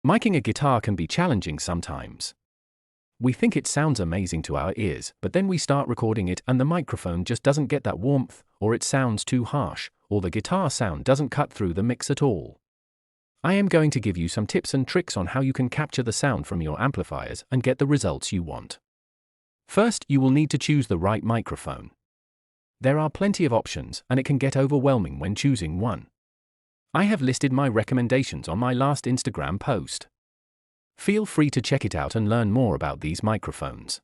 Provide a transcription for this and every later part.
Miking a guitar can be challenging sometimes. We think it sounds amazing to our ears, but then we start recording it and the microphone just doesn't get that warmth, or it sounds too harsh, or the guitar sound doesn't cut through the mix at all. I am going to give you some tips and tricks on how you can capture the sound from your amplifiers and get the results you want. First, you will need to choose the right microphone. There are plenty of options, and it can get overwhelming when choosing one. I have listed my recommendations on my last Instagram post. Feel free to check it out and learn more about these microphones.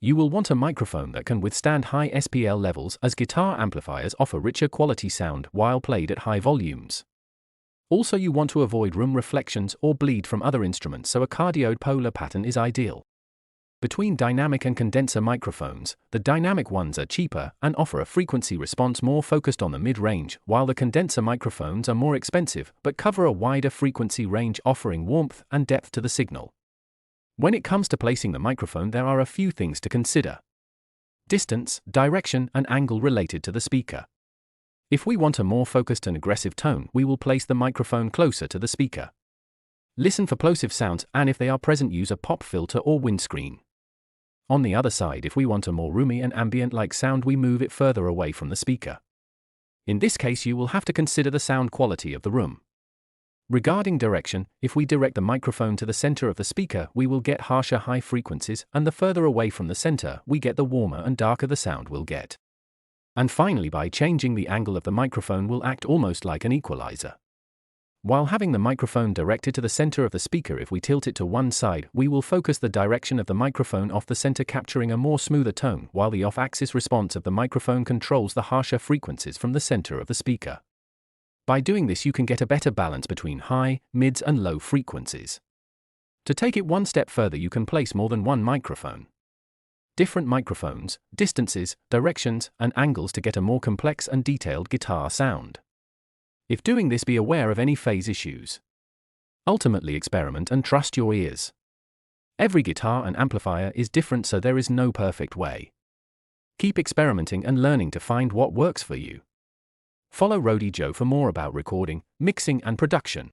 You will want a microphone that can withstand high SPL levels, as guitar amplifiers offer richer quality sound while played at high volumes. Also, you want to avoid room reflections or bleed from other instruments, so a cardioid polar pattern is ideal. Between dynamic and condenser microphones, the dynamic ones are cheaper and offer a frequency response more focused on the mid-range, while the condenser microphones are more expensive but cover a wider frequency range, offering warmth and depth to the signal. When it comes to placing the microphone, there are a few things to consider: distance, direction, and angle related to the speaker. If we want a more focused and aggressive tone, we will place the microphone closer to the speaker. Listen for plosive sounds, and if they are present, use a pop filter or windscreen. On the other side, if we want a more roomy and ambient-like sound, we move it further away from the speaker. In this case, you will have to consider the sound quality of the room. Regarding direction, if we direct the microphone to the center of the speaker, we will get harsher high frequencies, and the further away from the center we get, the warmer and darker the sound will get. And finally, by changing the angle of the microphone will act almost like an equalizer. While having the microphone directed to the center of the speaker, if we tilt it to one side, we will focus the direction of the microphone off the center, capturing a more smoother tone, while the off-axis response of the microphone controls the harsher frequencies from the center of the speaker. By doing this, you can get a better balance between high, mids, and low frequencies. To take it one step further, you can place more than one microphone. Different microphones, distances, directions, and angles to get a more complex and detailed guitar sound. If doing this, be aware of any phase issues. Ultimately, experiment and trust your ears. Every guitar and amplifier is different, so there is no perfect way. Keep experimenting and learning to find what works for you. Follow Roadie Joe for more about recording, mixing, and production.